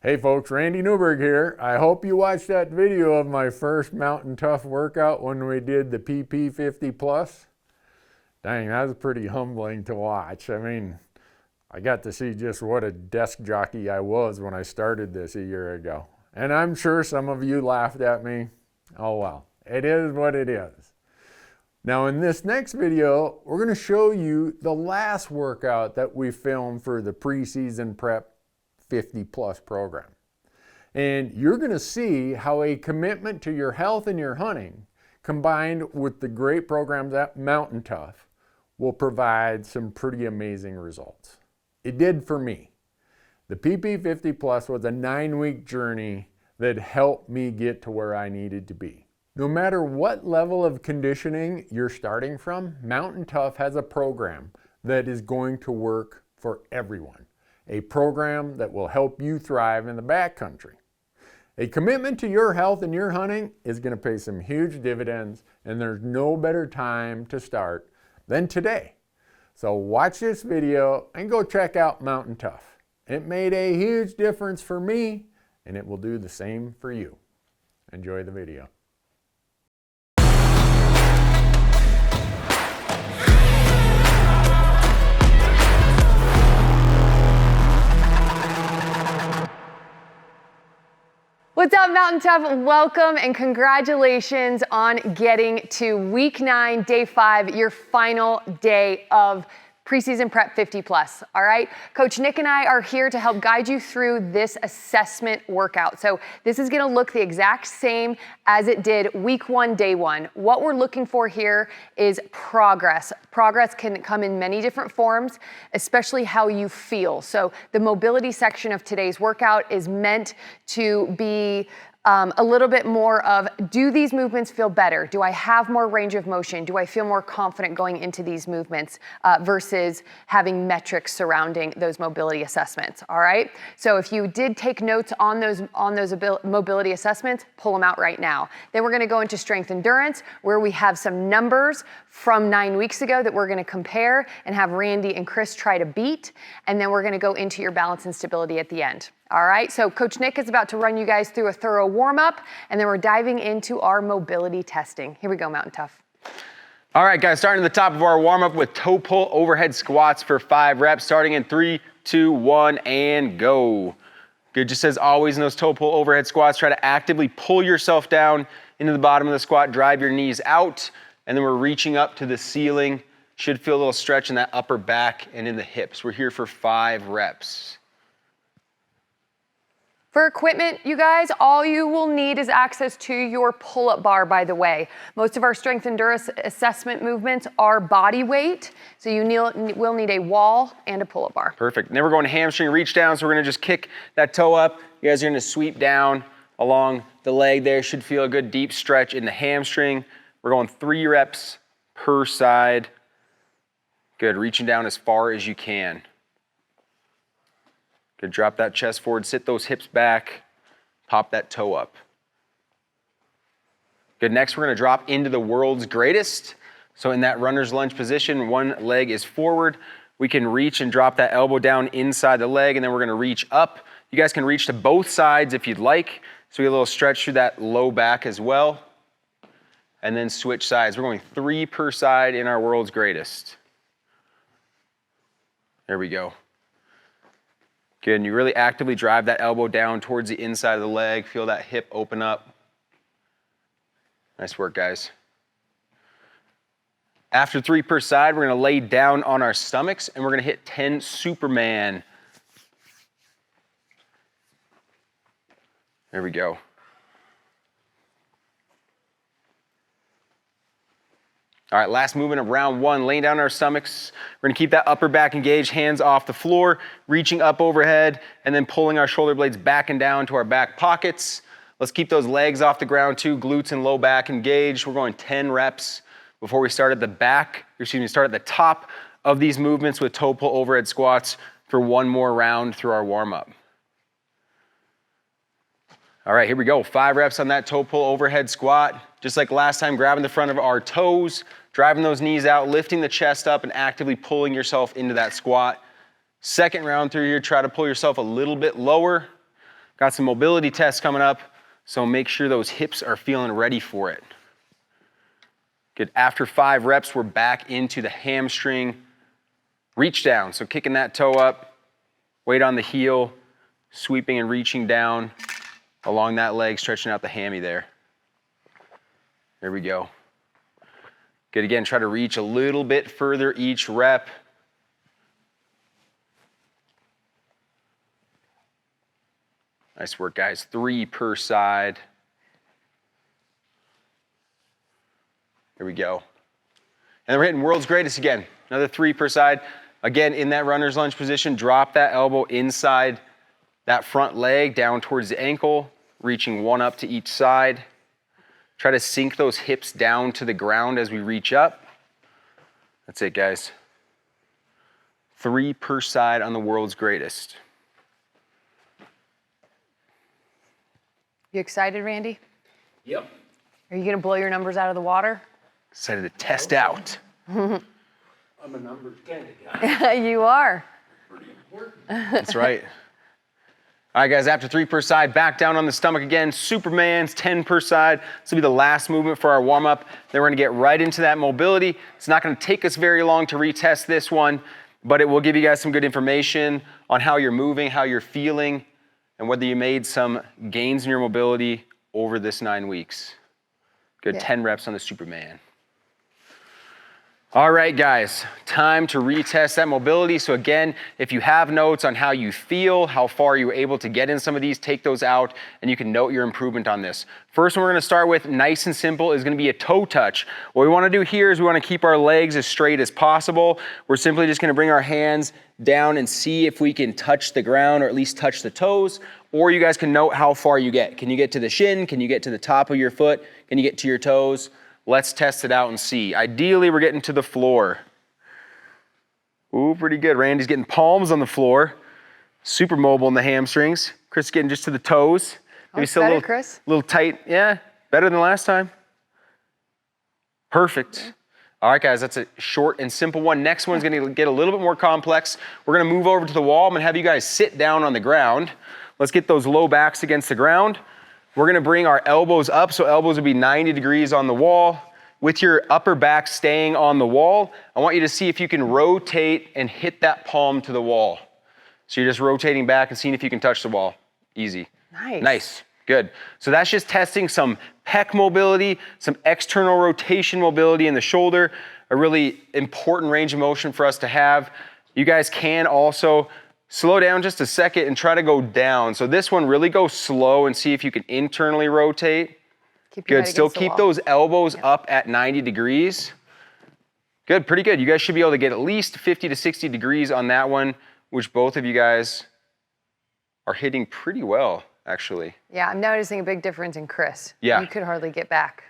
Hey folks, Randy Newberg here. I hope you watched that video of my first MTN Tough workout when we did the PP 50 plus. Dang, that was pretty humbling to watch. I mean, I got to see just what a desk jockey I was when I started this a year ago. And I'm sure some of you laughed at me. Oh well, it is what it is. Now in this next video, we're going to show you the last workout that we filmed for the preseason prep 50 plus program. And you're going to see how a commitment to your health and your hunting combined with the great programs at MTN Tough will provide some pretty amazing results. It did for me. The PP 50 plus was a 9-week journey that helped me get to where I needed to be. No matter what level of conditioning you're starting from, MTN Tough has a program that is going to work for everyone. A program that will help you thrive in the backcountry. A commitment to your health and your hunting is going to pay some huge dividends, and there's no better time to start than today. So watch this video and go check out MTN Tough. It made a huge difference for me, and it will do the same for you. Enjoy the video. What's up, MTN Tough? Welcome and congratulations on getting to week 9, day 5, your final day of preseason prep 50 plus, all right? Coach Nick and I are here to help guide you through this assessment workout. So this is gonna look the exact same as it did week 1, day 1. What we're looking for here is progress. Progress can come in many different forms, especially how you feel. So the mobility section of today's workout is meant to be a little bit more of, do these movements feel better? Do I have more range of motion? Do I feel more confident going into these movements versus having metrics surrounding those mobility assessments, all right? So if you did take notes on those mobility assessments, pull them out right now. Then we're gonna go into strength endurance, where we have some numbers from 9 weeks ago that we're gonna compare and have Randy and Chris try to beat. And then we're gonna go into your balance and stability at the end. All right, so Coach Nick is about to run you guys through a thorough warm-up, and then we're diving into our mobility testing. Here we go, MTN Tough. All right, guys, starting at the top of our warm-up with toe pull overhead squats for 5 reps, starting in 3, 2, 1, and go. Good, just as always in those toe pull overhead squats, try to actively pull yourself down into the bottom of the squat, drive your knees out, and then we're reaching up to the ceiling. Should feel a little stretch in that upper back and in the hips. We're here for 5 reps. For equipment, you guys, all you will need is access to your pull-up bar, by the way. Most of our strength endurance assessment movements are body weight, so you will need a wall and a pull-up bar. Perfect. Then we're going to hamstring reach down, so we're gonna just kick that toe up. You guys are gonna sweep down along the leg there. Should feel a good deep stretch in the hamstring. We're going 3 reps per side. Good, reaching down as far as you can. Good, drop that chest forward, sit those hips back, pop that toe up. Good, next we're gonna drop into the world's greatest. So in that runner's lunge position, one leg is forward. We can reach and drop that elbow down inside the leg, and then we're gonna reach up. You guys can reach to both sides if you'd like. So we get a little stretch through that low back as well. And then switch sides. We're going 3 per side in our world's greatest. There we go. Good, and you really actively drive that elbow down towards the inside of the leg. Feel that hip open up. Nice work, guys. After 3 per side, we're gonna lay down on our stomachs and we're gonna hit 10 Superman. There we go. All right, last movement of round 1, laying down on our stomachs. We're gonna keep that upper back engaged, hands off the floor, reaching up overhead, and then pulling our shoulder blades back and down to our back pockets. Let's keep those legs off the ground too, glutes and low back engaged. We're going 10 reps before we start at the top of these movements with toe pull overhead squats for 1 more round through our warm-up. All right, here we go. 5 reps on that toe pull overhead squat. Just like last time, grabbing the front of our toes, driving those knees out, lifting the chest up, and actively pulling yourself into that squat. Second round through here, try to pull yourself a little bit lower. Got some mobility tests coming up, so make sure those hips are feeling ready for it. Good, after 5 reps, we're back into the hamstring reach down. So kicking that toe up, weight on the heel, sweeping and reaching down along that leg, stretching out the hammy there. There we go. Good, again, try to reach a little bit further each rep. Nice work, guys. 3 per side. Here we go. And then we're hitting world's greatest again. Another 3 per side. Again, in that runner's lunge position, drop that elbow inside that front leg down towards the ankle, reaching 1 up to each side. Try to sink those hips down to the ground as we reach up. That's it, guys. 3 per side on the world's greatest. You excited, Randy? Yep. Are you gonna blow your numbers out of the water? Excited to test out. I'm a numbers kind of guy. You are. Pretty important. That's right. All right, guys, after 3 per side, back down on the stomach again. Superman's 10 per side. This will be the last movement for our warm-up. Then we're gonna get right into that mobility. It's not gonna take us very long to retest this one, but it will give you guys some good information on how you're moving, how you're feeling, and whether you made some gains in your mobility over this 9 weeks. Good, yeah. 10 reps on the Superman. All right, guys, time to retest that mobility. So again, if you have notes on how you feel, how far you were able to get in some of these, take those out and you can note your improvement on this. First one we're gonna start with, nice and simple, is gonna be a toe touch. What we wanna do here is we wanna keep our legs as straight as possible. We're simply just gonna bring our hands down and see if we can touch the ground or at least touch the toes, or you guys can note how far you get. Can you get to the shin? Can you get to the top of your foot? Can you get to your toes? Let's test it out and see. Ideally, we're getting to the floor. Ooh, pretty good. Randy's getting palms on the floor. Super mobile in the hamstrings. Chris is getting just to the toes. Maybe still better, a little tight. Yeah, better than last time. Perfect. Yeah. All right, guys, that's a short and simple one. Next one's gonna get a little bit more complex. We're gonna move over to the wall. I'm gonna have you guys sit down on the ground. Let's get those low backs against the ground. We're gonna bring our elbows up, so elbows will be 90 degrees on the wall. With your upper back staying on the wall, I want you to see if you can rotate and hit that palm to the wall. So you're just rotating back and seeing if you can touch the wall. Easy. Nice. Nice, good. So that's just testing some pec mobility, some external rotation mobility in the shoulder, a really important range of motion for us to have. You guys can also slow down just a second and try to go down. So this one, really go slow and see if you can internally rotate. Good, still keep those elbows up at 90 degrees. Good, pretty good. You guys should be able to get at least 50 to 60 degrees on that one, which both of you guys are hitting pretty well, actually. Yeah, I'm noticing a big difference in Chris. Yeah. You could hardly get back.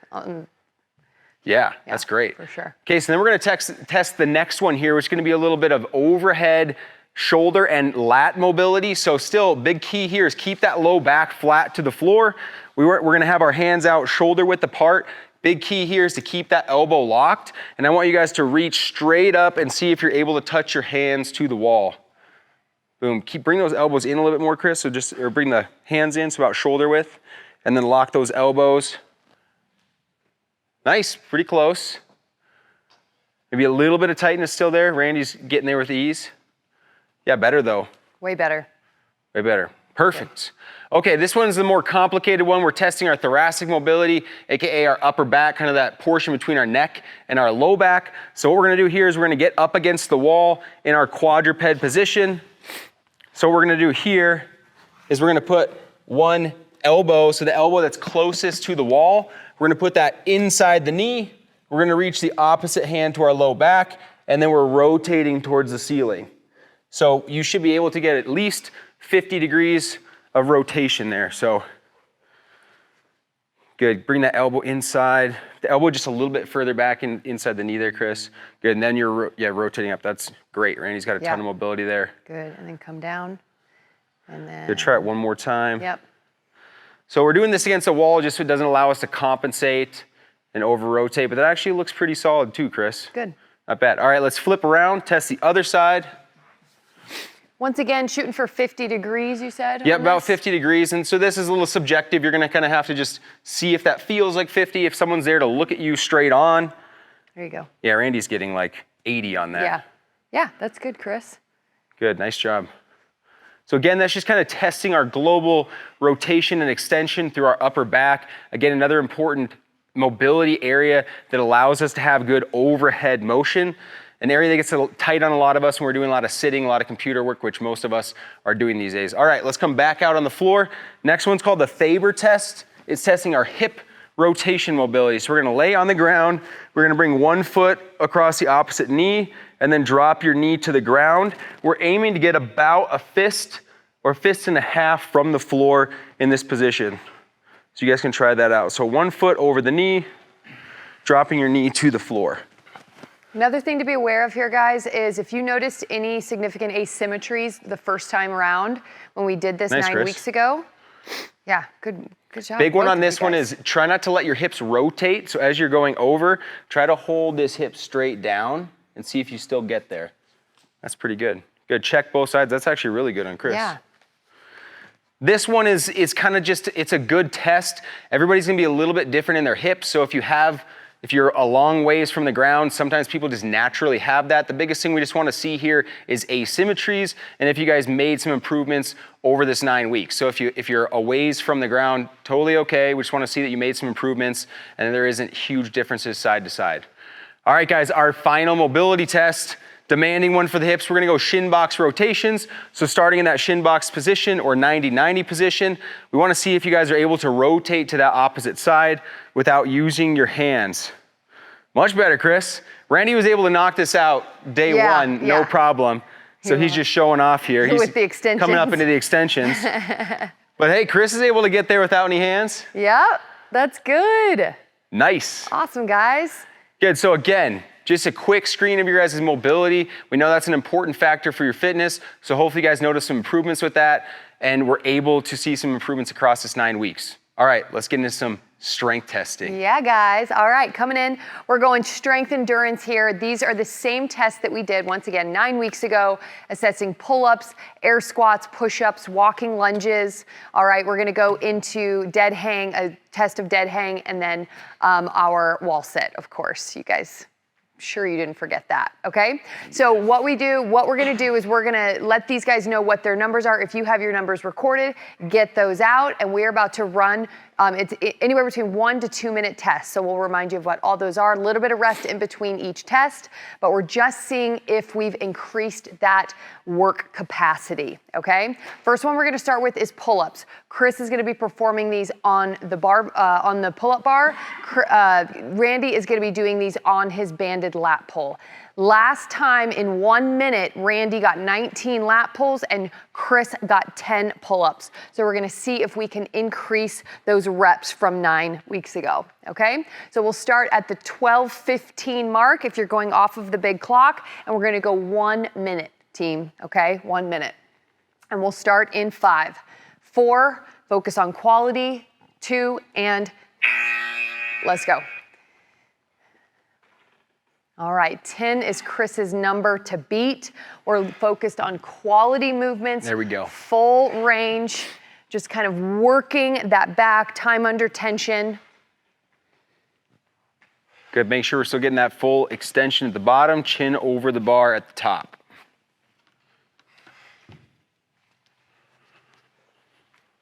Yeah, that's great. For sure. Okay, so then we're gonna test the next one here, which is gonna be a little bit of overhead shoulder and lat mobility. So still, big key here is keep that low back flat to the floor. We're gonna have our hands out shoulder width apart. Big key here is to keep that elbow locked. And I want you guys to reach straight up and see if you're able to touch your hands to the wall. Boom, bring those elbows in a little bit more, Chris. So or bring the hands in, so about shoulder width. And then lock those elbows. Nice, pretty close. Maybe a little bit of tightness still there. Randy's getting there with ease. Yeah, better though. Way better. Way better. Perfect. Okay, this one's the more complicated one. We're testing our thoracic mobility, AKA our upper back, kind of that portion between our neck and our low back. So what we're gonna do here is we're gonna get up against the wall in our quadruped position. So what we're gonna do here is we're gonna put one elbow, so the elbow that's closest to the wall, we're gonna put that inside the knee. We're gonna reach the opposite hand to our low back, and then we're rotating towards the ceiling. So you should be able to get at least 50 degrees of rotation there. So good, bring that elbow inside. The elbow just a little bit further back inside the knee there, Chris. Good, and then you're rotating up. That's great. Randy's got a ton of mobility there. Good, and then come down. And then. Good, try it one more time. Yep. So we're doing this against the wall just so it doesn't allow us to compensate and over-rotate, but that actually looks pretty solid too, Chris. Good. Not bad. All right, let's flip around, test the other side. Once again, shooting for 50 degrees, you said? Yeah, on about this? 50 degrees. And so this is a little subjective. You're gonna kind of have to just see if that feels like 50, if someone's there to look at you straight on. There you go. Yeah, Randy's getting like 80 on that. Yeah. Yeah, that's good, Chris. Good, nice job. So again, that's just kind of testing our global rotation and extension through our upper back. Again, another important mobility area that allows us to have good overhead motion. An area that gets a little tight on a lot of us when we're doing a lot of sitting, a lot of computer work, which most of us are doing these days. All right, let's come back out on the floor. Next one's called the Faber test. It's testing our hip rotation mobility. So we're gonna lay on the ground. We're gonna bring one foot across the opposite knee and then drop your knee to the ground. We're aiming to get about a fist or fist and a half from the floor in this position. So you guys can try that out. So 1 foot over the knee, dropping your knee to the floor. Another thing to be aware of here, guys, is if you noticed any significant asymmetries the first time around when we did this Nice, 9 Chris. weeks ago. Yeah, good job. Big one both on of you this one guys. is try not to let your hips rotate. So as you're going over, try to hold this hip straight down and see if you still get there. That's pretty good. Good, check both sides. That's actually really good on Chris. Yeah. This one is kind of just, it's a good test. Everybody's gonna be a little bit different in their hips. So if you're a long ways from the ground, sometimes people just naturally have that. The biggest thing we just wanna see here is asymmetries, and if you guys made some improvements over this 9 weeks. So if you're a ways from the ground, totally okay. We just wanna see that you made some improvements and there isn't huge differences side to side. All right, guys, our final mobility test, demanding one for the hips. We're gonna go shin box rotations. So starting in that shin box position or 90-90 position, we wanna see if you guys are able to rotate to that opposite side without using your hands. Much better, Chris. Randy was able to knock this out day one, no problem. So he's just showing off here. He's with the extensions. coming up into the extensions. But hey, Chris is able to get there without any hands. Yep, that's good. Nice. Awesome, guys. Good, so again, just a quick screen of your guys' mobility. We know that's an important factor for your fitness, so hopefully you guys notice some improvements with that, and we're able to see some improvements across this 9 weeks. All right, let's get into some strength testing. Yeah, guys. All right, coming in, we're going strength endurance here. These are the same tests that we did, once again, 9 weeks ago, assessing pull-ups, air squats, push-ups, walking lunges. All right, we're gonna go into dead hang, a test of dead hang, and then our wall sit, of course. You guys, sure you didn't forget that, okay? So what we're gonna do is we're gonna let these guys know what their numbers are. If you have your numbers recorded, get those out, and we're about to run, it's anywhere between 1 to 2 minute tests. So we'll remind you of what all those are, a little bit of rest in between each test, but we're just seeing if we've increased that work capacity, okay? First one we're gonna start with is pull-ups. Chris is gonna be performing these on the bar, on the pull-up bar. Randy is gonna be doing these on his banded lat pull. Last time in 1 minute, Randy got 19 lat pulls and Chris got 10 pull-ups. So we're gonna see if we can increase those reps from 9 weeks ago, okay? So we'll start at the 12:15 mark if you're going off of the big clock, and we're gonna go 1 minute, team, okay? 1 minute. And we'll start in 5, 4, focus on quality, 2, and let's go. All right, 10 is Chris's number to beat. We're focused on quality movements. There we go. Full range, just kind of working that back, time under tension. Good, make sure we're still getting that full extension at the bottom, chin over the bar at the top.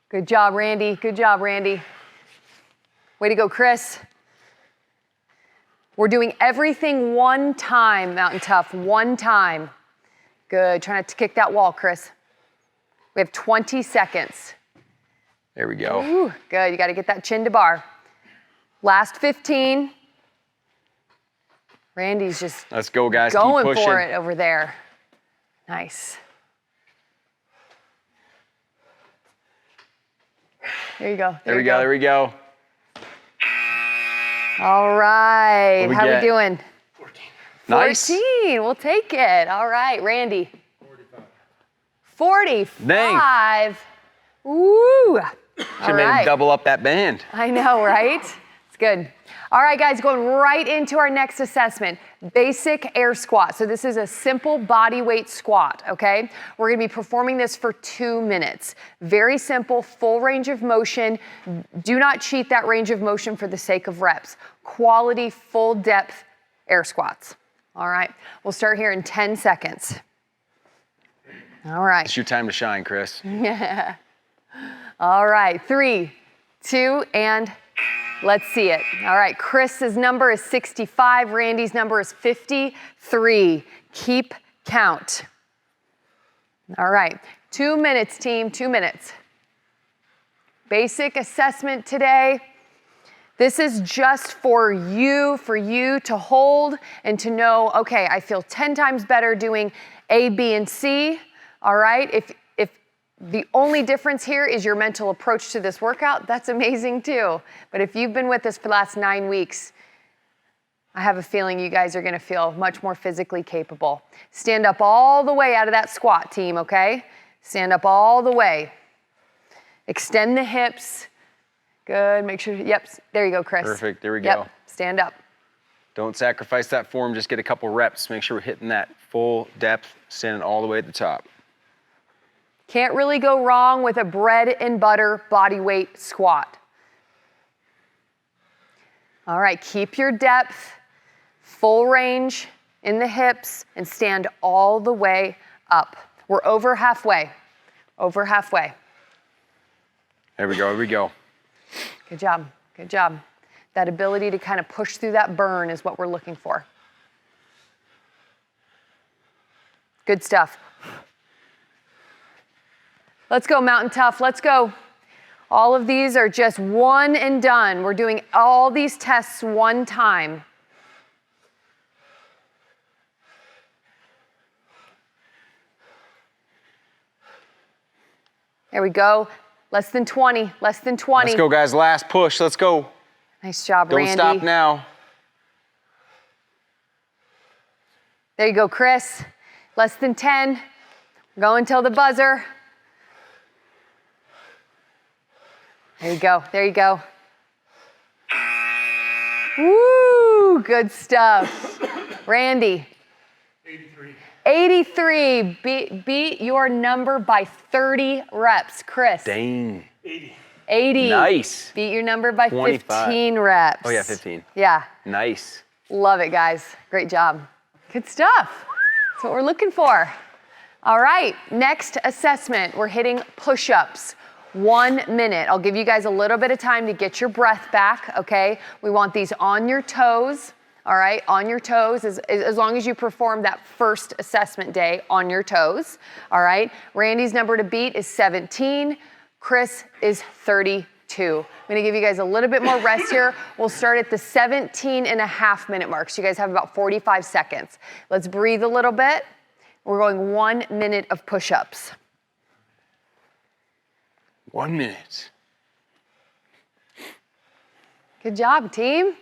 Good job, Randy. Good job, Randy. Way to go, Chris. We're doing everything one time, Mountain Tough, one time. Good, try not to kick that wall, Chris. We have 20 seconds. There we go. Ooh, good, you gotta get that chin to bar. Last 15. Randy's just Let's go, guys. going Keep pushing. for it over there. Nice. There you go. There we go, there we go. All right, What we how get? we doing? 14. Nice. 14, we'll take it. All right, Randy. 45. Woo. Should have made him double up that band. I know, right? It's good. All right, guys, going right into our next assessment, basic air squat. So this is a simple body weight squat, okay? We're gonna be performing this for 2 minutes. Very simple, full range of motion. Do not cheat that range of motion for the sake of reps. Quality, full depth air squats. All right, we'll start here in 10 seconds. All right. It's your time to shine, Chris. Yeah. All right, 3, 2, and let's see it. All right, Chris's number is 65. Randy's number is 53. Keep count. All right, 2 minutes, team, 2 minutes. Basic assessment today. This is just for you to hold and to know, okay, I feel 10 times better doing A, B, and C. All right, if the only difference here is your mental approach to this workout, that's amazing too. But if you've been with us for the last 9 weeks, I have a feeling you guys are gonna feel much more physically capable. Stand up all the way out of that squat, team, okay? Stand up all the way. Extend the hips. Good, make sure, yep, there you go, Chris. Perfect, there we go. Yep, stand up. Don't sacrifice that form, just get a couple reps. Make sure we're hitting that full depth, standing all the way at the top. Can't really go wrong with a bread and butter body weight squat. All right, keep your depth, full range in the hips, and stand all the way up. We're over halfway, over halfway. There we go, here we go. Good job, good job. That ability to kind of push through that burn is what we're looking for. Good stuff. Let's go, Mountain Tough, let's go. All of these are just one and done. We're doing all these tests one time. There we go. Less than 20, less than 20. Let's go, guys, last push, let's go. Nice job, Don't Randy. stop now. There you go, Chris. Less than 10. Go until the buzzer. There you go, there you go. Woo, good stuff. Randy. 83. 83, beat your number by 30 reps. Chris. Dang. 80. 80. Nice. Beat your number by 25. 15 reps. Oh yeah, 15. Yeah, Nice. love it, guys. Great job. Good stuff. That's what we're looking for. All right, next assessment. We're hitting push-ups. 1 minute. I'll give you guys a little bit of time to get your breath back, okay? We want these on your toes, all right? On your toes, as long as you perform that first assessment day on your toes, all right? Randy's number to beat is 17. Chris is 32. I'm gonna give you guys a little bit more rest here. We'll start at the 17.5 minute mark. So you guys have about 45 seconds. Let's breathe a little bit. We're going 1 minute of push-ups. 1 minute. Good job, team.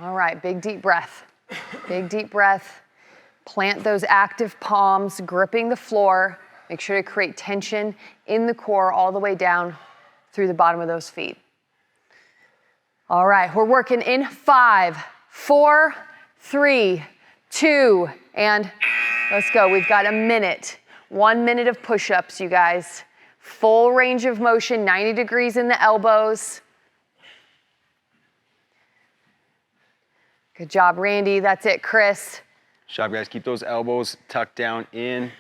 All right, big deep breath. Big deep breath. Plant those active palms, gripping the floor. Make sure to create tension in the core all the way down through the bottom of those feet. All right, we're working in 5, 4, 3, 2, and let's go. We've got a minute. 1 minute of push-ups, you guys. Full range of motion, 90 degrees in the elbows. Good job, Randy. That's it, Chris. Good job, guys. Keep those elbows tucked down in.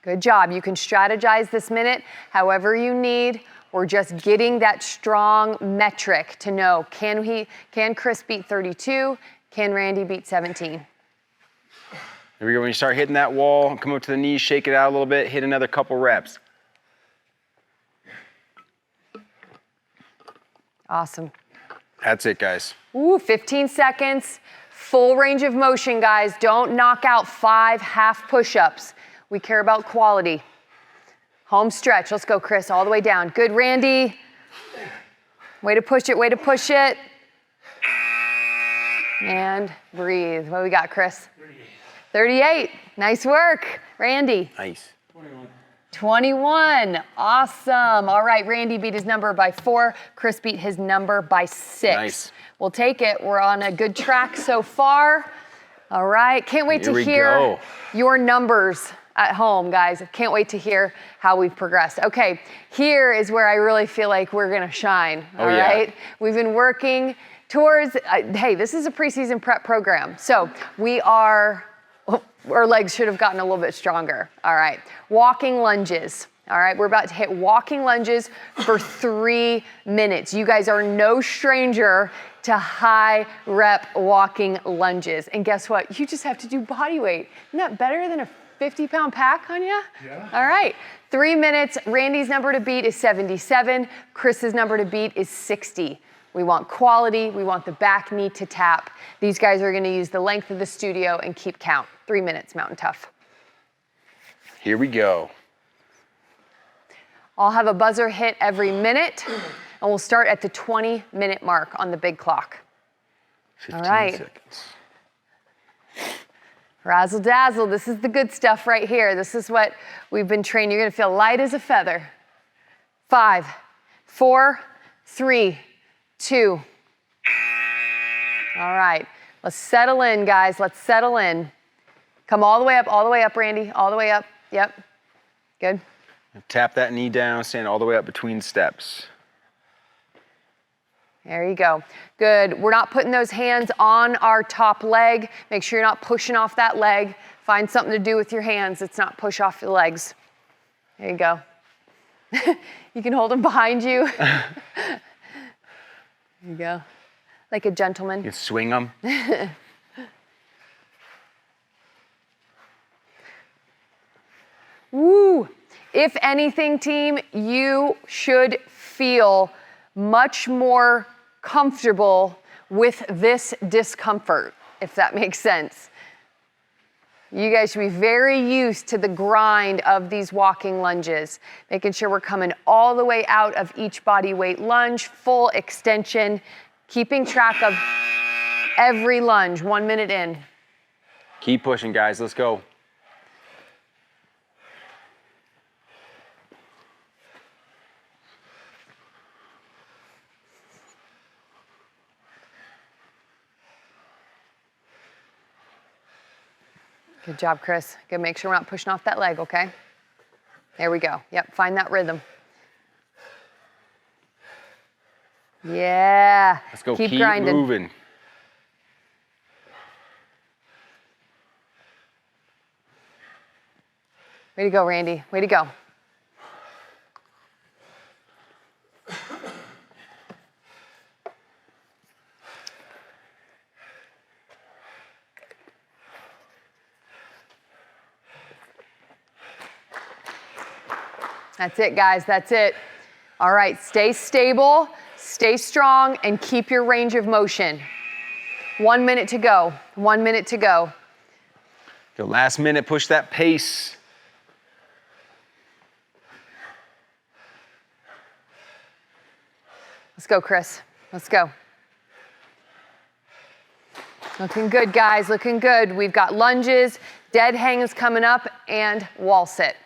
Good job. You can strategize this minute however you need. We're just getting that strong metric to know, can Chris beat 32? Can Randy beat 17? Here we go. When you start hitting that wall, come up to the knees, shake it out a little bit, hit another couple reps. Awesome. That's it, guys. Ooh, 15 seconds. Full range of motion, guys. Don't knock out 5 half push-ups. We care about quality. Home stretch. Let's go, Chris, all the way down. Good, Randy. Way to push it, way to push it. And breathe. What we got, Chris? 38. Nice work. Randy? Nice. 21. Awesome. All right, Randy beat his number by 4. Chris beat his number by 6. Nice. We'll take it. We're on a good track so far. All right. Can't wait to hear your numbers at home, guys. Can't wait to hear how we've progressed. Okay, here is where I really feel like we're going to shine. All right. We've been working towards, hey, this is a preseason prep program. So we are, our legs should have gotten a little bit stronger. All right. Walking lunges. All right. We're about to hit walking lunges for 3 minutes. You guys are no stranger to high rep walking lunges. And guess what? You just have to do body weight. Isn't that better than a 50-pound pack on you? Yeah. All right. 3 minutes. Randy's number to beat is 77. Chris's number to beat is 60. We want quality. We want the back knee to tap. These guys are going to use the length of the studio and keep count. 3 minutes, Mountain Tough. Here we go. I'll have a buzzer hit every minute, and we'll start at the 20-minute mark on the big clock. 15 All right. seconds. Razzle dazzle. This is the good stuff right here. This is what we've been trained. You're going to feel light as a feather. 5, 4, 3, 2. All right. Let's settle in, guys. Let's settle in. Come all the way up, Randy. All the way up. Yep. Good. Tap that knee down, stand all the way up between steps. There you go. Good. We're not putting those hands on our top leg. Make sure you're not pushing off that leg. Find something to do with your hands that's not push off your legs. There you go. You can hold them behind you. There you go. Like a gentleman. You can swing them. Woo! If anything, team, you should feel much more comfortable with this discomfort, if that makes sense. You guys should be very used to the grind of these walking lunges, making sure we're coming all the way out of each body weight lunge, full extension, keeping track of every lunge, 1 minute in. Keep pushing, guys. Let's go. Good job, Chris. Good. Make sure we're not pushing off that leg, okay? There we go. Yep, find that rhythm. Yeah. Let's go. Keep grinding. Moving. Way to go, Randy. Way to go. That's it, guys. That's it. All right, stay stable, stay strong, and keep your range of motion. 1 minute to go. 1 minute to go. Go last minute, push that pace. Let's go, Chris. Let's go. Looking good, guys. Looking good. We've got lunges, dead hangs coming up, and wall sit.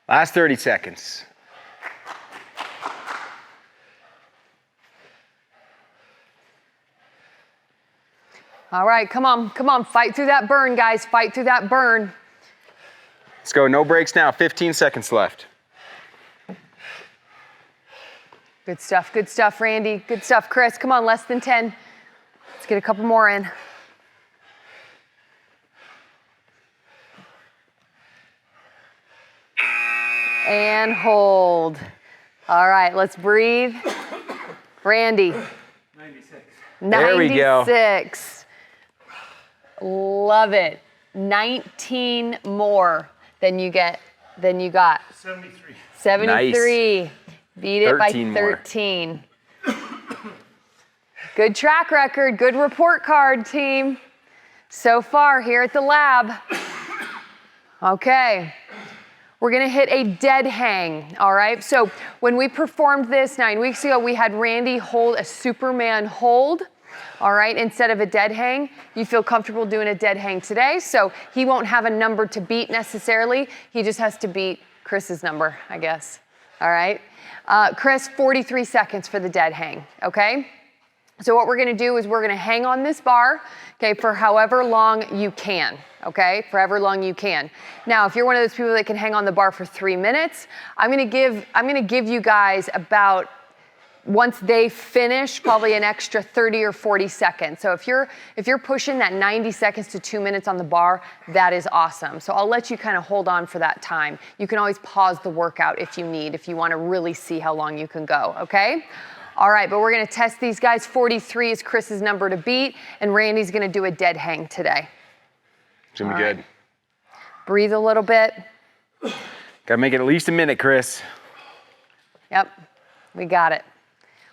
Last 30 seconds. All right, come on, come on. Fight through that burn, guys. Fight through that burn. Let's go. No breaks now. 15 seconds left. Good stuff, Randy. Good stuff, Chris. Come on, less than 10. Let's get a couple more in. And hold. All right, let's breathe. Randy. 96. There we go. 96. Love it. 19 more than you got. 73. 73. Nice. Beat it by 13. Good track record, good report card, team. So far here at the lab. Okay. we're gonna hit a dead hang, all right? So when we performed this 9 weeks ago, we had Randy hold a Superman hold, all right, instead of a dead hang. You feel comfortable doing a dead hang today, so he won't have a number to beat necessarily. He just has to beat Chris's number, I guess, all right? Chris, 43 seconds for the dead hang, okay? So what we're gonna do is we're gonna hang on this bar, okay, for however long you can, okay, for however long you can. Now, if you're one of those people that can hang on the bar for 3 minutes, I'm gonna give you guys about, once they finish, probably an extra 30 or 40 seconds. So if you're pushing that 90 seconds to 2 minutes on the bar, that is awesome. So I'll let you kind of hold on for that time. You can always pause the workout if you need, if you want to really see how long you can go, okay? All right, but we're gonna test these guys. 43 is Chris's number to beat, and Randy's gonna do a dead hang today. It's gonna be good. Breathe a little bit. Gotta make it at least a minute, Chris. Yep, we got it.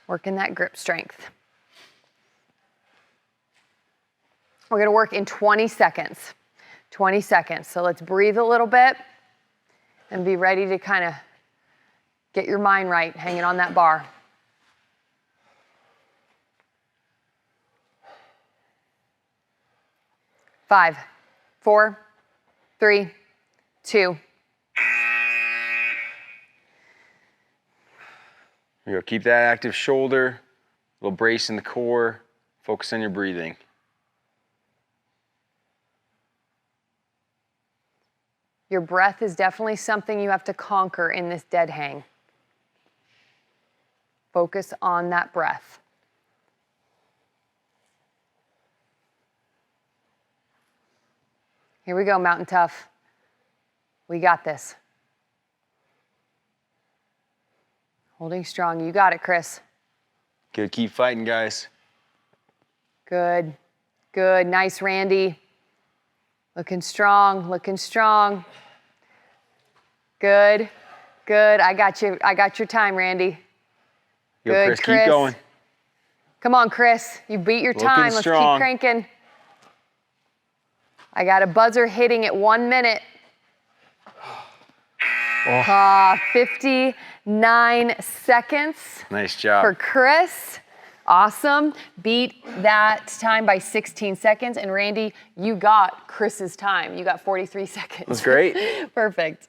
Working that grip strength. We're gonna work in 20 seconds. 20 seconds, so let's breathe a little bit and be ready to kind of get your mind right, hanging on that bar. Five, 4, 3, 2. Here we go. Keep that active shoulder, a little brace in the core. Focus on your breathing. Your breath is definitely something you have to conquer in this dead hang. Focus on that breath. Here we go, Mountain Tough. We got this. Holding strong. You got it, Chris. Good. Keep fighting, guys. Good. Good. Nice, Randy. Looking strong. Looking strong. Good. Good. I got you. I got your time, Randy. Yo, Good, Chris, Chris. keep going. Come on, Chris. You beat your time. Let's keep strong. cranking. I got a buzzer hitting at 1 minute. 59 seconds. Nice job. For Chris. Awesome. Beat that time by 16 seconds. And Randy, you got Chris's time. You got 43 seconds. That's great. Perfect.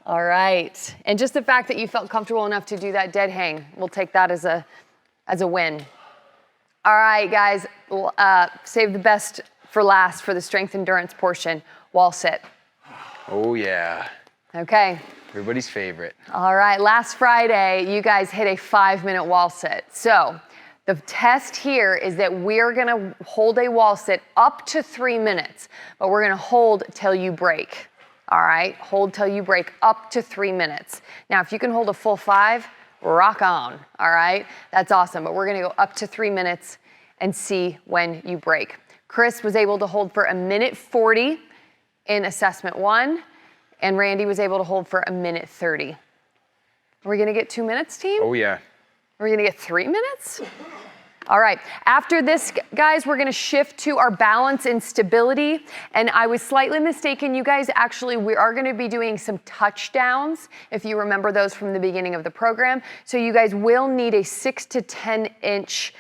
All right. And just the fact that you felt comfortable enough to do that dead hang, we'll take that as a win. All right, guys, save the best for last for the strength endurance portion, wall sit. Oh, yeah. Okay. Everybody's favorite. All right, last Friday, you guys hit a 5-minute wall sit. So the test here is that we're gonna hold a wall sit up to 3 minutes, but we're gonna hold till you break. All right, hold till you break up to 3 minutes. Now, if you can hold a full 5, rock on, all right? That's awesome, but we're gonna go up to 3 minutes and see when you break. Chris was able to hold for 1:40 in assessment 1, and Randy was able to hold for 1:30. Are we gonna get 2 minutes, team? Oh, yeah. Are we gonna get 3 minutes? All right, after this, guys, we're gonna shift to our balance and stability. And I was slightly mistaken, you guys, actually, we are gonna be doing some touchdowns, if you remember those from the beginning of the program. So you guys will need a 6 to 10 inch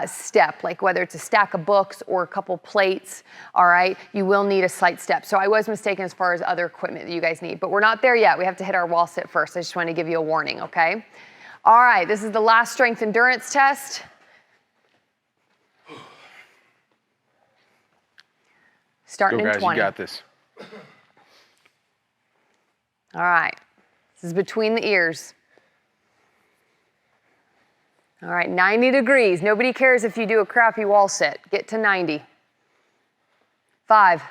step, like whether it's a stack of books or a couple plates, all right, you will need a slight step. So I was mistaken as far as other equipment that you guys need, but we're not there yet. We have to hit our wall sit first. I just want to give you a warning, okay? All right, this is the last strength endurance test. Starting Go, guys, in 20. you got this. All right, this is between the ears. All right, 90 degrees. Nobody cares if you do a crappy wall sit. Get to 90. 5,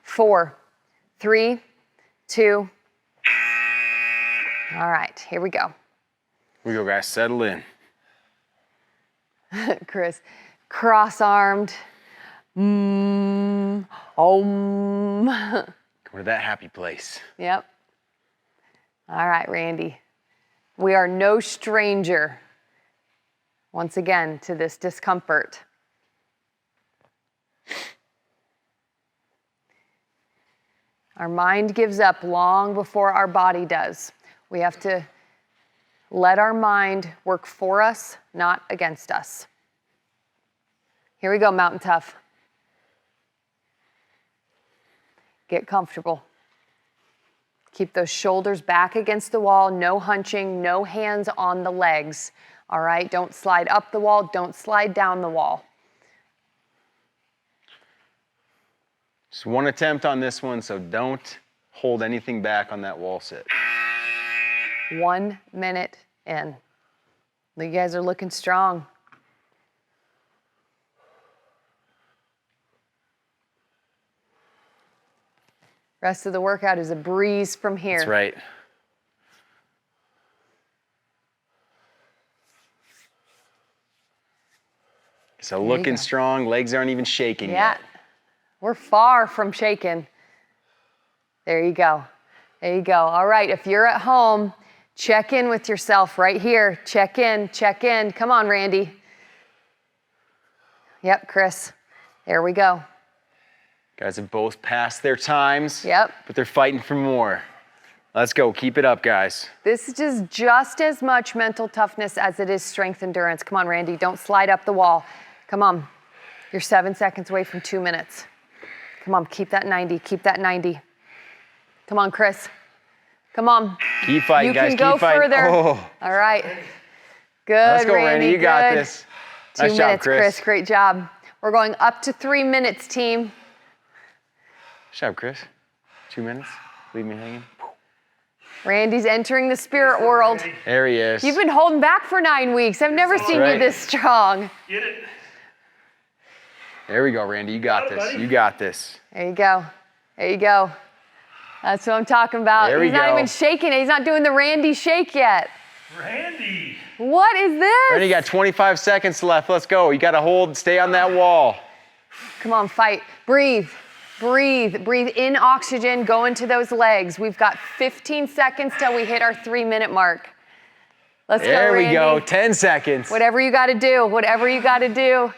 4, 3, 2. All right, here we go. Here we go, guys. Settle in. Chris, cross-armed. Come to that happy place. Yep. All right, Randy. We are no stranger, once again, to this discomfort. Our mind gives up long before our body does. We have to let our mind work for us, not against us. Here we go, Mountain Tough. Get comfortable. Keep those shoulders back against the wall, no hunching, no hands on the legs. All right, don't slide up the wall, don't slide down the wall. Just one attempt on this one, so don't hold anything back on that wall sit. 1 minute in. You guys are looking strong. Rest of the workout is a breeze from here. That's right. So looking strong, legs aren't even shaking yet. We're far from shaking. There you go. There you go. All right, if you're at home, check in with yourself right here. Check in, check in. Come on, Randy. Yep, Chris. There we go. Guys have both passed their times. Yep. But they're fighting for more. Let's go. Keep it up, guys. This is just as much mental toughness as it is strength endurance. Come on, Randy. Don't slide up the wall. Come on. You're 7 seconds away from 2 minutes. Come on, keep that 90. Keep that 90. Come on, Chris. Come on. Keep fighting, guys. You can go further. Oh. All right. Good, Let's go, Randy. You got this. 2 Nice minutes, job, Chris. Great job. We're going up to 3 minutes, team. Good job, Chris. 2 minutes. Leave me hanging. Randy's entering the spirit world. There he is. You've been holding back for 9 weeks. I've never seen you this strong. Get it. There we go, Randy. You got this. You got this. There you go. There you go. That's what I'm talking about. There we He's not go. even shaking it. He's not doing the Randy shake yet. Randy. What is this? Randy, you got 25 seconds left. Let's go. You got to hold, stay on that wall. Come on, fight. Breathe. Breathe. Breathe in oxygen. Go into those legs. We've got 15 seconds till we hit our 3 minute mark. Let's go, Randy. There we go. 10 seconds. Whatever you got to do. Whatever you got to do.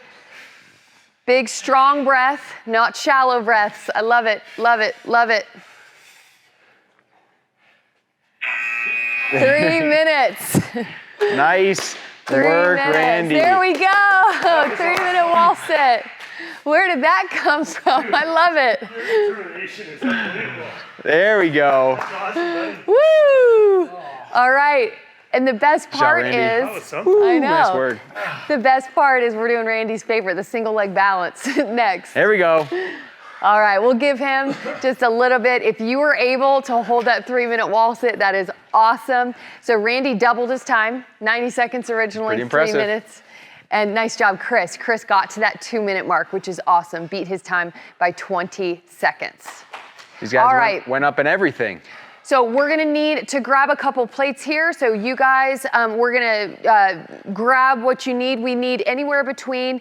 Big, strong breath, not shallow breaths. I love it, love it, love it. 3 minutes. Nice 3 work, minutes. Randy. There we go. 3 minute wall sit. Where did that come from? I love it. Your determination is unbelievable. There we go. That's awesome, buddy. Woo! All right. And the best part Randy. is, That was something. I know. Nice work. The best part is we're doing Randy's favorite, the single leg balance next. There we go. All right, we'll give him just a little bit. If you were able to hold that 3 minute wall sit, that is awesome. So Randy doubled his time, 90 seconds originally, Pretty impressive. 3 minutes. And nice job, Chris. Chris got to that 2 minute mark, which is awesome. Beat his time by 20 seconds. These guys All right. went up in everything. So we're gonna need to grab a couple plates here. So you guys, we're gonna grab what you need. We need anywhere between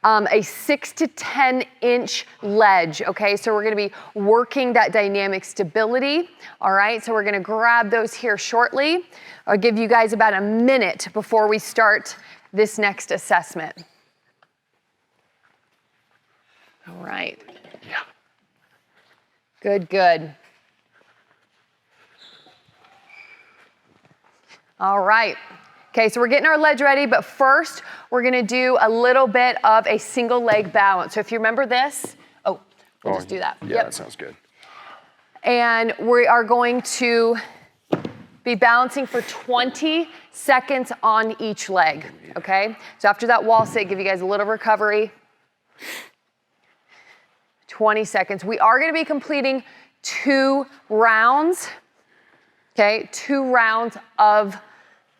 a 6 to 10 inch ledge, okay? So we're gonna be working that dynamic stability, all right? So we're gonna grab those here shortly. I'll give you guys about a minute before we start this next assessment. All right. Yeah. Good, good. All right. Okay, so we're getting our ledge ready, but first we're gonna do a little bit of a single leg balance. So if you remember this, we'll just do that. Yeah, that sounds good. And we are going to be balancing for 20 seconds on each leg, okay? So after that wall sit, give you guys a little recovery. 20 seconds. We are gonna be completing 2 rounds, okay? 2 rounds of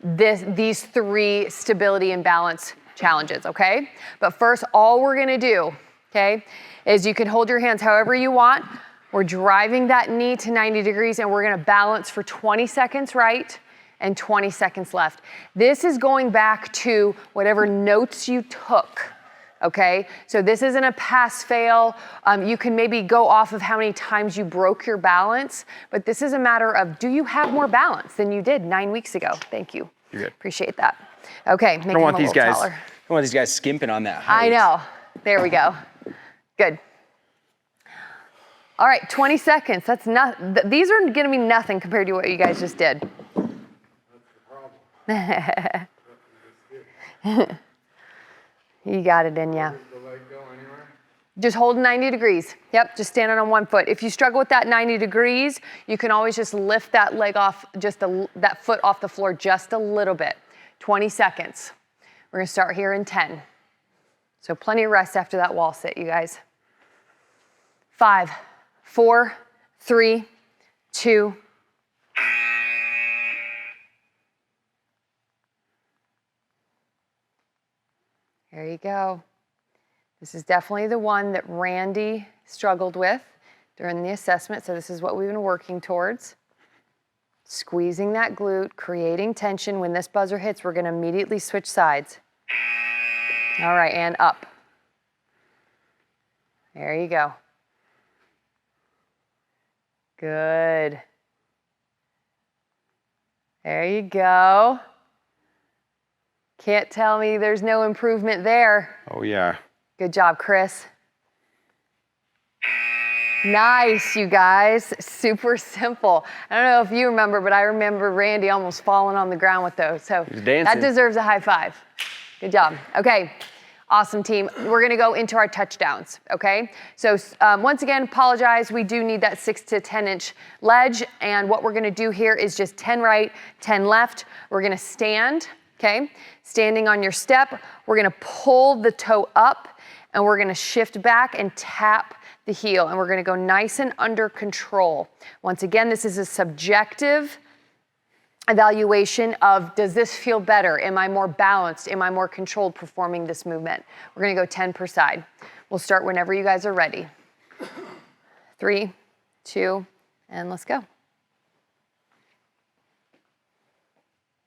these 3 stability and balance challenges, okay? But first, all we're gonna do, okay, is you can hold your hands however you want. We're driving that knee to 90 degrees and we're gonna balance for 20 seconds right and 20 seconds left. This is going back to whatever notes you took, okay? So this isn't a pass-fail. You can maybe go off of how many times you broke your balance, but this is a matter of, do you have more balance than you did 9 weeks ago? Thank you. You're good. Appreciate that. Okay, make I him don't want a these little guys. taller. I don't want these guys skimping on that I height. know. There we go. Good. All right, 20 seconds. That's not, these are gonna be nothing compared to what you guys just did. You got it in ya. Just hold 90 degrees. Yep, just standing on one foot. If you struggle with that 90 degrees, you can always just lift that leg off, that foot off the floor just a little bit. 20 seconds. We're gonna start here in 10. So plenty of rest after that wall sit, you guys. 5, 4, 3, 2. There you go. This is definitely the one that Randy struggled with during the assessment, so this is what we've been working towards. Squeezing that glute, creating tension. When this buzzer hits, we're gonna immediately switch sides. All right, and up. There you go. Good. There you go. Can't tell me there's no improvement there. Oh, yeah. Good job, Chris. Nice, you guys. Super simple. I don't know if you remember, but I remember Randy almost falling on the ground with those. So that deserves a high five. Good job. Okay, awesome team. We're gonna go into our touchdowns, okay? So once again, apologize. We do need that 6 to 10 inch ledge. And what we're gonna do here is just 10 right, 10 left. We're gonna stand, okay? Standing on your step, we're gonna pull the toe up and we're gonna shift back and tap the heel, and we're gonna go nice and under control. Once again, this is a subjective evaluation of, does this feel better? Am I more balanced? Am I more controlled performing this movement? We're gonna go 10 per side. We'll start whenever you guys are ready. 3, 2, and let's go.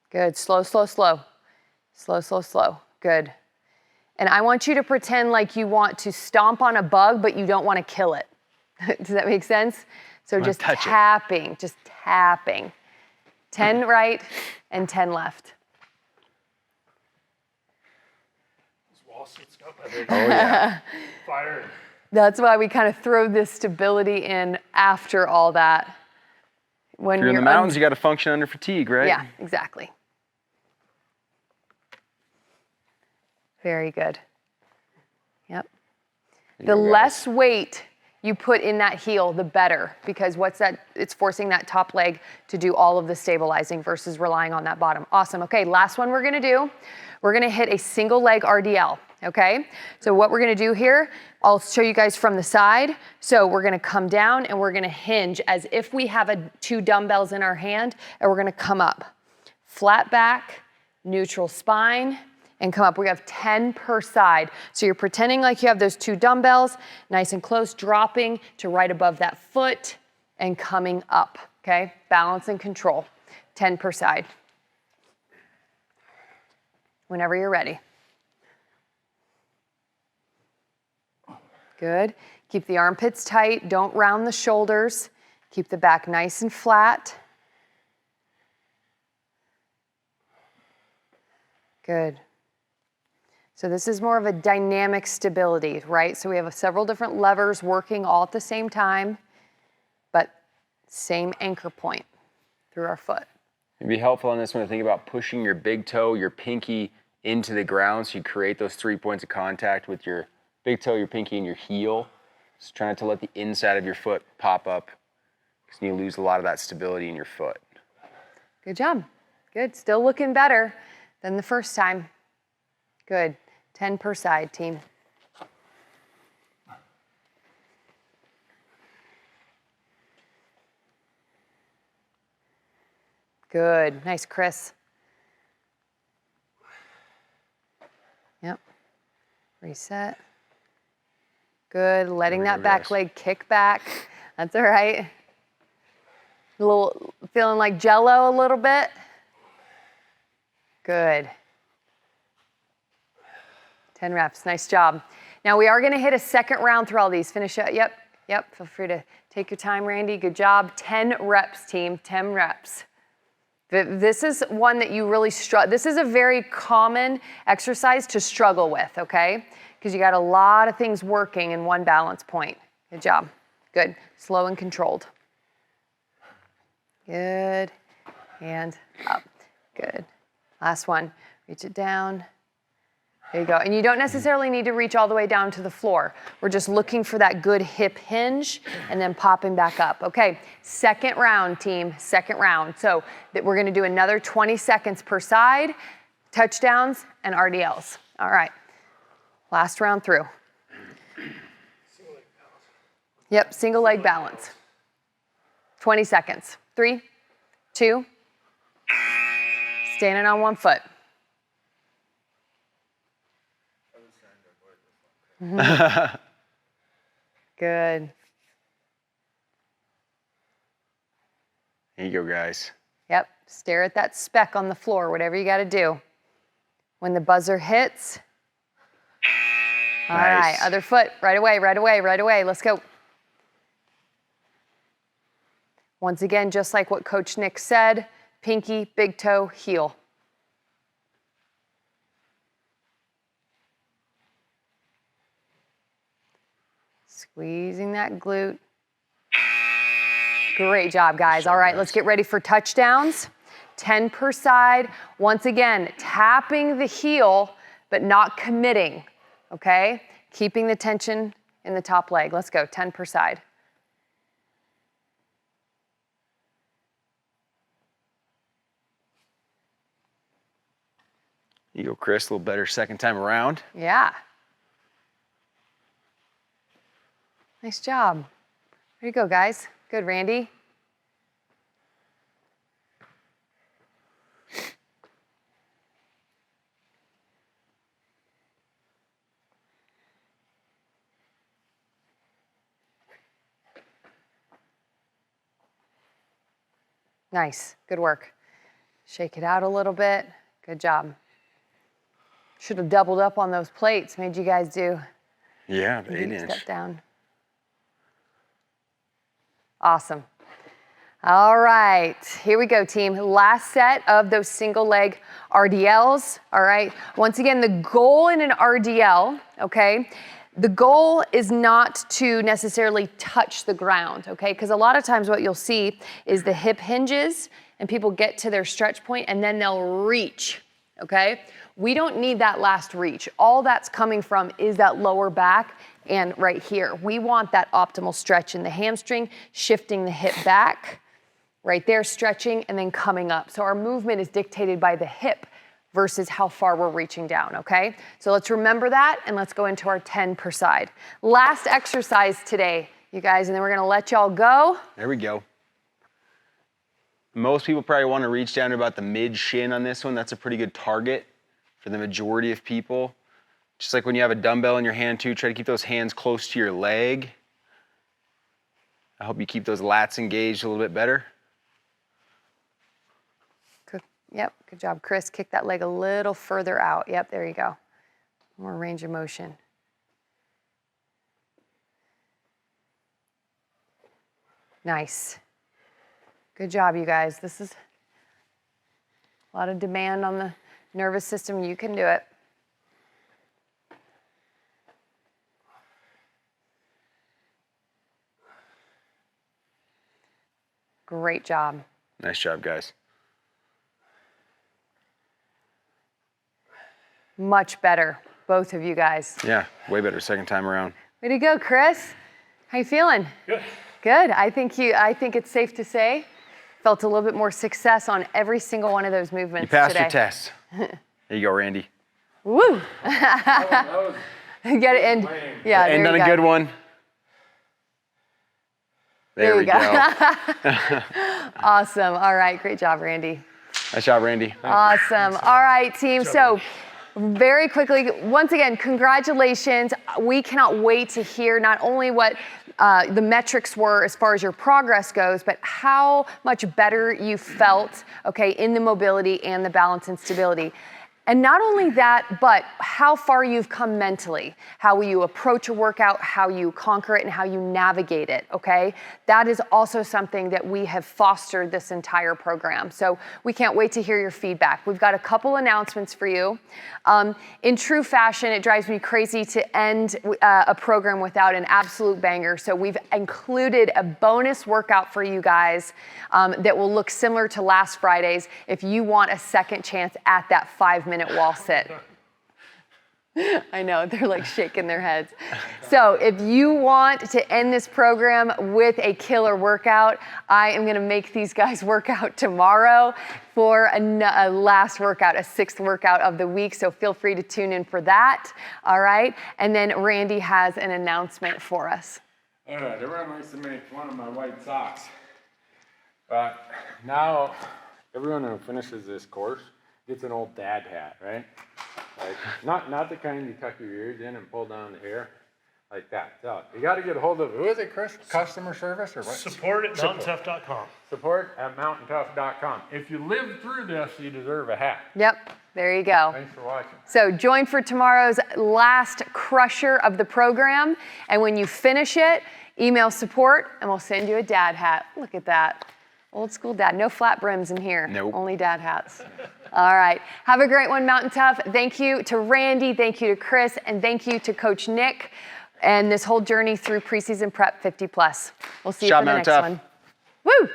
Good, slow, slow, slow. Slow, slow, slow, good. And I want you to pretend like you want to stomp on a bug, but you don't want to kill it. Does that make sense? So just tapping, just tapping. 10 right and 10 left. This wall sits up, I think. Oh, yeah. Fire. That's why we kind of throw this stability in after all that. When If you're in the mountains, you got to function under fatigue, right? Yeah, exactly. Very good. Yep. The less weight you put in that heel, the better, because it's forcing that top leg to do all of the stabilizing versus relying on that bottom. Awesome. Okay, last one we're gonna do. We're gonna hit a single leg RDL, okay? So what we're gonna do here, I'll show you guys from the side. So we're gonna come down and we're gonna hinge as if we have 2 dumbbells in our hand, and we're gonna come up. Flat back, neutral spine, and come up. We have 10 per side. So you're pretending like you have those 2 dumbbells, nice and close, dropping to right above that foot and coming up, okay? Balance and control, 10 per side. Whenever you're ready. Good. Keep the armpits tight, don't round the shoulders. Keep the back nice and flat. Good. So this is more of a dynamic stability, right? So we have several different levers working all at the same time, but same anchor point through our foot. It'd be helpful on this one to think about pushing your big toe, your pinky into the ground so you create those 3 points of contact with your big toe, your pinky, and your heel. Just try not to let the inside of your foot pop up because you lose a lot of that stability in your foot. Good job. Good. Still looking better than the first time. Good. 10 per side, team. Good. Nice, Chris. Yep. Reset. Good. Letting that back leg kick back. That's all right. A little, feeling like Jello a little bit. Good. 10 reps, nice job. Now we are gonna hit a second round through all these. Finish it, yep. Feel free to take your time, Randy, good job. 10 reps, team, 10 reps. This is one that you really struggle, this is a very common exercise to struggle with, okay? Because you got a lot of things working in one balance point. Good job. Good. Slow and controlled. Good. And up. Good. Last one. Reach it down. There you go. And you don't necessarily need to reach all the way down to the floor. We're just looking for that good hip hinge and then popping back up. Okay, second round, team, second round. So we're gonna do another 20 seconds per side, touchdowns and RDLs. All right, last round through. Yep, single leg balance. 20 seconds. 3, 2, standing on one foot. Good. Here you go, guys. Yep, stare at that speck on the floor, whatever you gotta do. When the buzzer hits. All right, other foot, right away, right away, right away. Let's go. Once again, just like what Coach Nick said, pinky, big toe, heel. Squeezing that glute. Great job, guys. All right, let's get ready for touchdowns. 10 per side. Once again, tapping the heel, but not committing, okay? Keeping the tension in the top leg. Let's go, 10 per side. You go, Chris, a little better second time around. Yeah. Nice job. There you go, guys. Good, Randy. Nice. Good work. Shake it out a little bit. Good job. Should have doubled up on those plates. Made you guys do. Yeah, the 8-inch. Step down. Awesome. All right, here we go, team. Last set of those single leg RDLs, all right? Once again, the goal in an RDL, okay? The goal is not to necessarily touch the ground, okay? Because a lot of times what you'll see is the hip hinges and people get to their stretch point and then they'll reach, okay? We don't need that last reach. All that's coming from is that lower back and right here. We want that optimal stretch in the hamstring, shifting the hip back, right there, stretching, and then coming up. So our movement is dictated by the hip versus how far we're reaching down, okay? So let's remember that, and let's go into our 10 per side. Last exercise today, you guys, and then we're gonna let y'all go. There we go. Most people probably want to reach down to about the mid shin on this one. That's a pretty good target for the majority of people. Just like when you have a dumbbell in your hand too, try to keep those hands close to your leg. I hope you keep those lats engaged a little bit better. Good. Yep, good job, Chris. Kick that leg a little further out. Yep, there you go. More range of motion. Nice. Good job, you guys. This is a lot of demand on the nervous system. You can do it. Great job. Nice job, guys. Much better, both of you guys. Yeah, way better second time around. Way to go, Chris. How you feeling? Good. Good. I think it's safe to say felt a little bit more success on every single one of those movements You passed today. your test. There you go, Randy. Woo! That was Get it in. Yeah, End there on you a go. good one. There we go. Awesome. All right. Great job, Randy. Nice job, Randy. Awesome. All right, team. So very quickly, once again, congratulations. We cannot wait to hear not only what the metrics were as far as your progress goes, but how much better you felt, okay, in the mobility and the balance and stability. And not only that, but how far you've come mentally, how you approach a workout, how you conquer it, and how you navigate it, okay? That is also something that we have fostered this entire program. So we can't wait to hear your feedback. We've got a couple announcements for you. In true fashion, it drives me crazy to end a program without an absolute banger. So we've included a bonus workout for you guys that will look similar to last Friday's if you want a second chance at that 5-minute wall sit. I know, they're like shaking their heads. So if you want to end this program with a killer workout, I am gonna make these guys work out tomorrow for a last workout, a 6th workout of the week. So feel free to tune in for that, all right? And then Randy has an announcement for us. All right, everyone likes to make fun of my white socks. But now, everyone who finishes this course gets an old dad hat, right? Like, not the kind you tuck your ears in and pull down the hair, like that. So you got to get a hold of, who is it, Chris? Customer service or what? Support at mountaintough.com. Support at mountaintough.com. If you live through this, you deserve a hat. Yep, there you go. Thanks for watching. So join for tomorrow's last crusher of the program. And when you finish it, email support and we'll send you a dad hat. Look at that. Old school dad. No flat brims in here. Nope. Only dad hats. All right. Have a great one, Mountain Tough. Thank you to Randy. Thank you to Chris. And thank you to Coach Nick and this whole journey through preseason prep 50+. We'll see you for the Mountain next Tough. one. Woo!